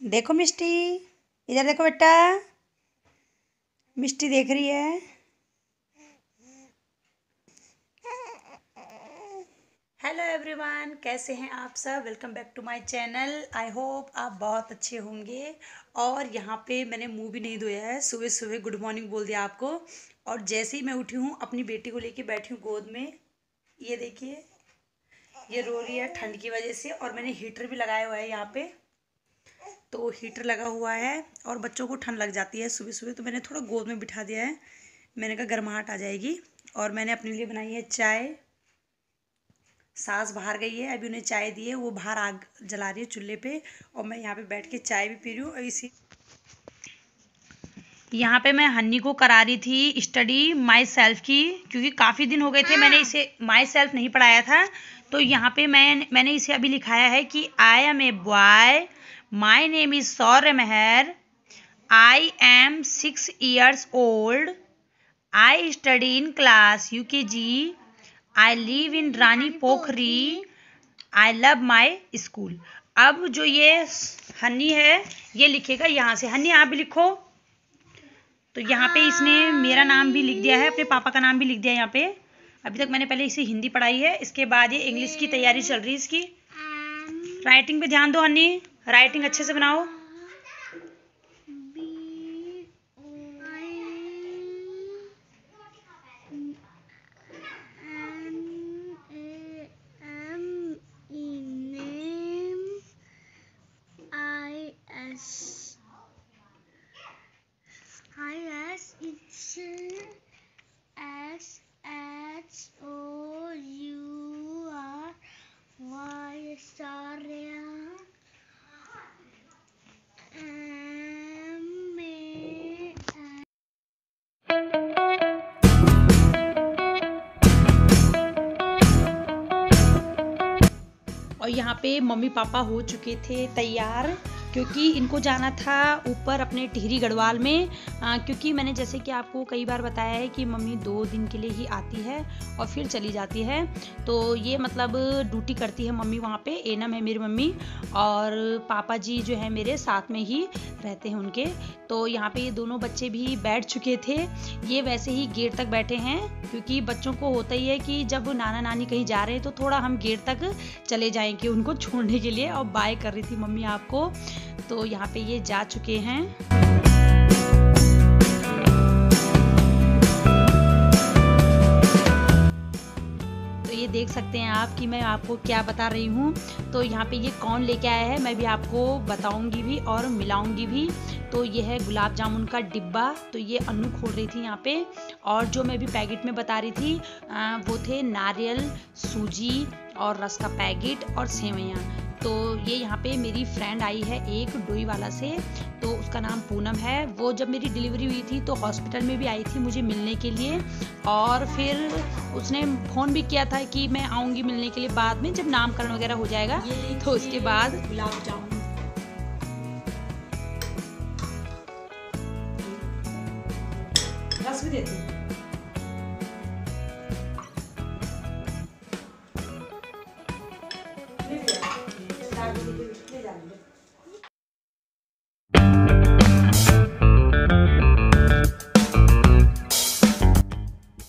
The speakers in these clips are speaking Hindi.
देखो मिष्टी, इधर देखो बेटा, मिष्टी देख रही है। हेलो एवरीवन, कैसे हैं आप सब। Welcome back to my channel. I hope आप बहुत अच्छे होंगे। और यहाँ पे मैंने मुंह भी नहीं धोया है, सुबह सुबह गुड मॉर्निंग बोल दिया आपको। और जैसे ही मैं उठी हूँ अपनी बेटी को लेके बैठी हूँ गोद में। ये देखिए, ये रो रही है ठंड की वजह से। और मैंने हीटर भी लगाया हुआ है यहाँ पे, तो हीटर लगा हुआ है और बच्चों को ठंड लग जाती है सुबह सुबह, तो मैंने थोड़ा गोद में बिठा दिया है। मैंने कहा गर्माहट आ जाएगी। और मैंने अपने लिए बनाई है चाय। सास बाहर गई है, अभी उन्हें चाय दी है, वो बाहर आग जला रही है चूल्हे पे। और मैं यहाँ पे बैठ के चाय भी पी रही हूँ। और इसी यहाँ पे मैं हन्नी को करा रही थी स्टडी माई सेल्फ की, क्योंकि काफ़ी दिन हो गए थे मैंने इसे माई सेल्फ नहीं पढ़ाया था। तो यहाँ पे मैंने इसे अभी लिखाया है कि I am a boy, my name is Saurya Mehar, I am 6 years old, I study in class UKG, I live in Rani Pokhari, I love my school. अब जो ये हन्नी है ये लिखेगा यहाँ से। हन्नी आप भी लिखो। तो यहाँ पे इसने मेरा नाम भी लिख दिया है, अपने पापा का नाम भी लिख दिया है यहाँ पे। अभी तक मैंने पहले इसे हिंदी पढ़ाई है, इसके बाद ये इंग्लिश की तैयारी चल रही है इसकी। राइटिंग पे ध्यान दो हन्नी, राइटिंग अच्छे से बनाओ। और यहाँ पे मम्मी पापा हो चुके थे तैयार, क्योंकि इनको जाना था ऊपर अपने टिहरी गढ़वाल में। क्योंकि मैंने जैसे कि आपको कई बार बताया है कि मम्मी 2 दिन के लिए ही आती है और फिर चली जाती है। तो ये मतलब ड्यूटी करती है मम्मी वहाँ पे। एनम है मेरी मम्मी, और पापा जी जो है मेरे साथ में ही रहते हैं उनके। तो यहाँ पे ये दोनों बच्चे भी बैठ चुके थे। ये वैसे ही गेट तक बैठे हैं, क्योंकि बच्चों को होता ही है कि जब नाना नानी कहीं जा रहे हैं तो थोड़ा हम गेट तक चले जाएंगे उनको छोड़ने के लिए। और बाय कर रही थी मम्मी आपको। तो यहाँ पे ये जा चुके हैं। तो ये देख सकते हैं आप कि मैं आपको क्या बता रही हूँ। तो यहाँ पे ये कौन लेके आया है मैं भी आपको बताऊंगी भी और मिलाऊंगी भी। तो ये है गुलाब जामुन का डिब्बा। तो ये अन्नू खोल रही थी यहाँ पे। और जो मैं भी पैकेट में बता रही थी वो थे नारियल, सूजी और रस का पैकेट और सेवइयाँ। तो ये यहाँ पे मेरी फ्रेंड आई है एक डोई वाला से, तो उसका नाम पूनम है। वो जब मेरी डिलीवरी हुई थी तो हॉस्पिटल में भी आई थी मुझे मिलने के लिए। और फिर उसने फ़ोन भी किया था कि मैं आऊँगी मिलने के लिए बाद में, जब नामकरण वगैरह हो जाएगा तो उसके बाद। गुलाब जामुन रस भी देती हूँ।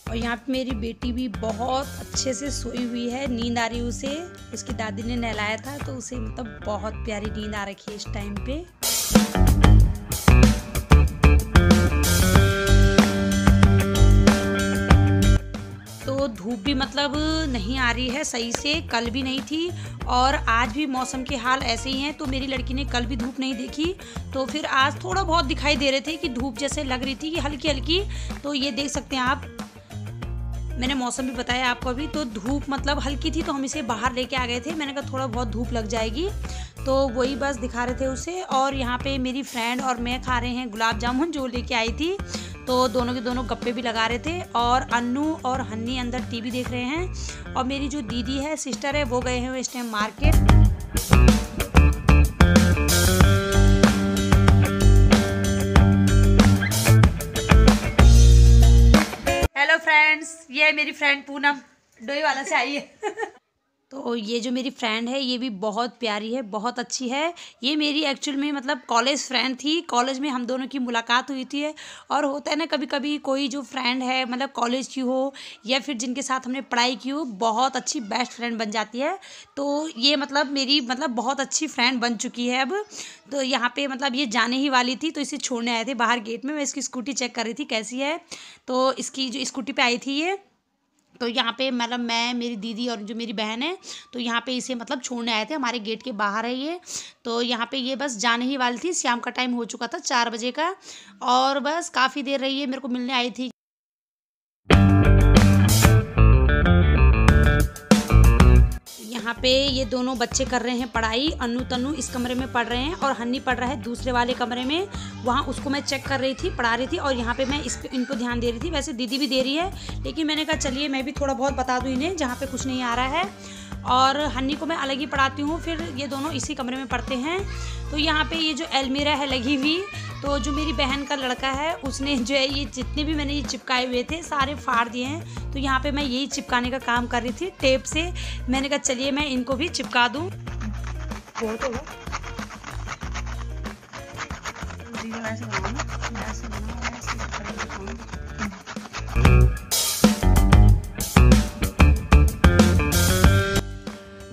और यहाँ पे मेरी बेटी भी बहुत अच्छे से सोई हुई है, नींद आ रही है उसे। उसकी दादी ने नहलाया था तो उसे मतलब बहुत प्यारी नींद आ रखी है इस टाइम पे। तो धूप भी मतलब नहीं आ रही है सही से, कल भी नहीं थी और आज भी मौसम के हाल ऐसे ही हैं। तो मेरी लड़की ने कल भी धूप नहीं देखी, तो फिर आज थोड़ा बहुत दिखाई दे रहे थे कि धूप जैसे लग रही थी कि हल्की हल्की। तो ये देख सकते हैं आप, मैंने मौसम भी बताया आपको अभी। तो धूप मतलब हल्की थी तो हम इसे बाहर लेके आ गए थे। मैंने कहा थोड़ा बहुत धूप लग जाएगी, तो वही बस दिखा रहे थे उसे। और यहाँ पे मेरी फ्रेंड और मैं खा रहे हैं गुलाब जामुन जो लेके आई थी। तो दोनों के दोनों गप्पे भी लगा रहे थे। और अन्नू और हन्नी अंदर टीवी देख रहे हैं। और मेरी जो दीदी है, सिस्टर है, वो गए हैं इस टाइम मार्केट। हेलो फ्रेंड्स, ये है मेरी फ्रेंड पूनम, डोई वाला से आई है। तो ये जो मेरी फ्रेंड है ये भी बहुत प्यारी है, बहुत अच्छी है। ये मेरी एक्चुअल में मतलब कॉलेज फ्रेंड थी। कॉलेज में हम दोनों की मुलाकात हुई थी। और होता है ना कभी कभी कोई जो फ्रेंड है मतलब कॉलेज की हो या फिर जिनके साथ हमने पढ़ाई की हो, बहुत अच्छी बेस्ट फ्रेंड बन जाती है। तो ये मतलब मेरी मतलब बहुत अच्छी फ्रेंड बन चुकी है अब। तो यहाँ पे मतलब ये जाने ही वाली थी तो इसे छोड़ने आए थे बाहर गेट में। मैं इसकी स्कूटी चेक कर रही थी कैसी है। तो इसकी जो स्कूटी पे आई थी ये, तो यहाँ पे मतलब मैं, मेरी दीदी और जो मेरी बहन है, तो यहाँ पे इसे मतलब छोड़ने आए थे। हमारे गेट के बाहर है ये। तो यहाँ पे ये बस जाने ही वाली थी। शाम का टाइम हो चुका था 4 बजे का, और बस काफ़ी देर रही है, मेरे को मिलने आई थी। यहाँ पे ये दोनों बच्चे कर रहे हैं पढ़ाई। अन्नू तन्नू इस कमरे में पढ़ रहे हैं और हन्नी पढ़ रहा है दूसरे वाले कमरे में। वहाँ उसको मैं चेक कर रही थी, पढ़ा रही थी, और यहाँ पे मैं इनको ध्यान दे रही थी। वैसे दीदी भी दे रही है, लेकिन मैंने कहा चलिए मैं भी थोड़ा बहुत बता दूँ इन्हें जहाँ पे कुछ नहीं आ रहा है। और हन्नी को मैं अलग ही पढ़ाती हूँ, फिर ये दोनों इसी कमरे में पढ़ते हैं। तो यहाँ पे ये जो अलमीरा है लगी हुई, तो जो मेरी बहन का लड़का है उसने जो है ये जितने भी मैंने ये चिपकाए हुए थे सारे फाड़ दिए हैं। तो यहाँ पे मैं यही चिपकाने का काम कर रही थी टेप से। मैंने कहा चलिए मैं इनको भी चिपका दूँ। बहुत होगा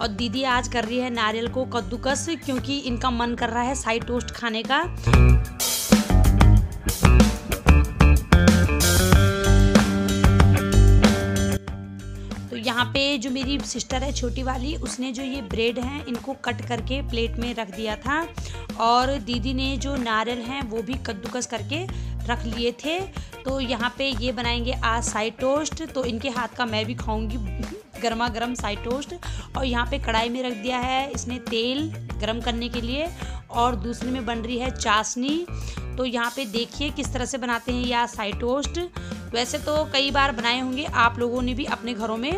और दीदी आज कर रही है नारियल को कद्दूकस, क्योंकि इनका मन कर रहा है साइड टोस्ट खाने का। तो यहाँ पे जो मेरी सिस्टर है छोटी वाली, उसने जो ये ब्रेड हैं इनको कट करके प्लेट में रख दिया था, और दीदी ने जो नारियल हैं वो भी कद्दूकस करके रख लिए थे। तो यहाँ पे ये बनाएंगे आज साइड टोस्ट। तो इनके हाथ का मैं भी खाऊंगी गर्मा गर्म साइड टोस्ट। और यहाँ पे कढ़ाई में रख दिया है इसने तेल गरम करने के लिए, और दूसरे में बन रही है चाशनी। तो यहाँ पे देखिए किस तरह से बनाते हैं यह साइड टोस्ट। वैसे तो कई बार बनाए होंगे आप लोगों ने भी अपने घरों में।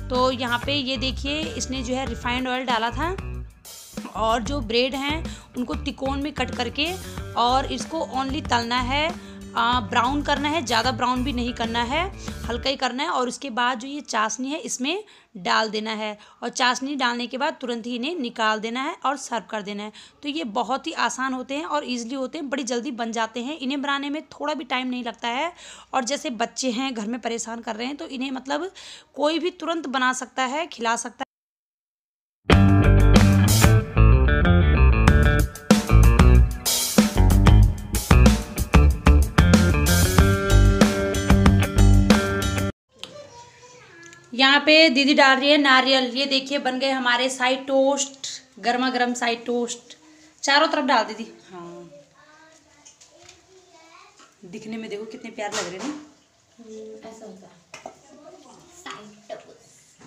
तो यहाँ पे ये देखिए इसने जो है रिफाइंड ऑयल डाला था, और जो ब्रेड हैं उनको तिकोन में कट करके, और इसको ओनली तलना है, ब्राउन करना है, ज़्यादा ब्राउन भी नहीं करना है, हल्का ही करना है। और उसके बाद जो ये चाशनी है इसमें डाल देना है, और चाशनी डालने के बाद तुरंत ही इन्हें निकाल देना है और सर्व कर देना है। तो ये बहुत ही आसान होते हैं और ईजिली होते हैं, बड़ी जल्दी बन जाते हैं। इन्हें बनाने में थोड़ा भी टाइम नहीं लगता है। और जैसे बच्चे हैं घर में परेशान कर रहे हैं, तो इन्हें मतलब कोई भी तुरंत बना सकता है, खिला सकता है। यहाँ पे दीदी डाल रही है नारियल। ये देखिए बन गए हमारे साइड टोस्ट, गर्मा गर्म साइड टोस्ट। चारों तरफ डाल दीदी। हाँ, दिखने में देखो कितने प्यारे लग रहे हैं ना। ऐसा होता है साइड टोस्ट,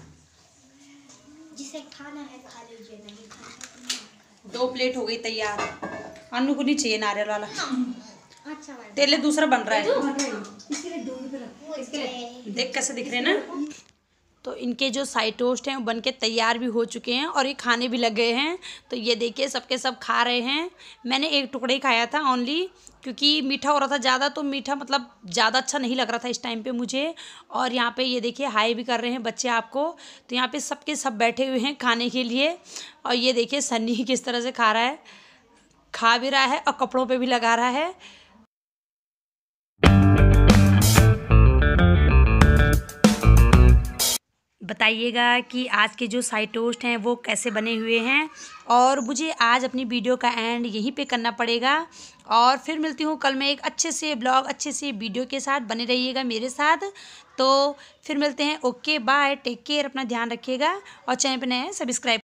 जिसे खाना है खा लीजिए, नहीं खाना है। 2 प्लेट हो गई तैयार। अन्नू को नहीं चाहिए नारियल वाला। अच्छा तेरे लिए दूसरा बन रहा है। इसके देख कैसे दिख रहे हैं ना। तो इनके जो साइड टोस्ट हैं वो बन के तैयार भी हो चुके हैं, और ये खाने भी लग गए हैं। तो ये देखिए सबके सब खा रहे हैं। मैंने एक टुकड़ा ही खाया था ओनली, क्योंकि मीठा हो रहा था ज़्यादा, तो मीठा मतलब ज़्यादा अच्छा नहीं लग रहा था इस टाइम पे मुझे। और यहाँ पे ये देखिए हाई भी कर रहे हैं बच्चे आपको। तो यहाँ पे सबके सब बैठे हुए हैं खाने के लिए। और ये देखिए सन्नी किस तरह से खा रहा है, खा भी रहा है और कपड़ों पर भी लगा रहा है। बताइएगा कि आज के जो साइड टोस्ट हैं वो कैसे बने हुए हैं। और मुझे आज अपनी वीडियो का एंड यहीं पे करना पड़ेगा, और फिर मिलती हूँ कल मैं एक अच्छे से ब्लॉग, अच्छे से वीडियो के साथ। बने रहिएगा मेरे साथ। तो फिर मिलते हैं। ओके बाय, टेक केयर, अपना ध्यान रखिएगा, और चैनल पर नए हैं सब्सक्राइब।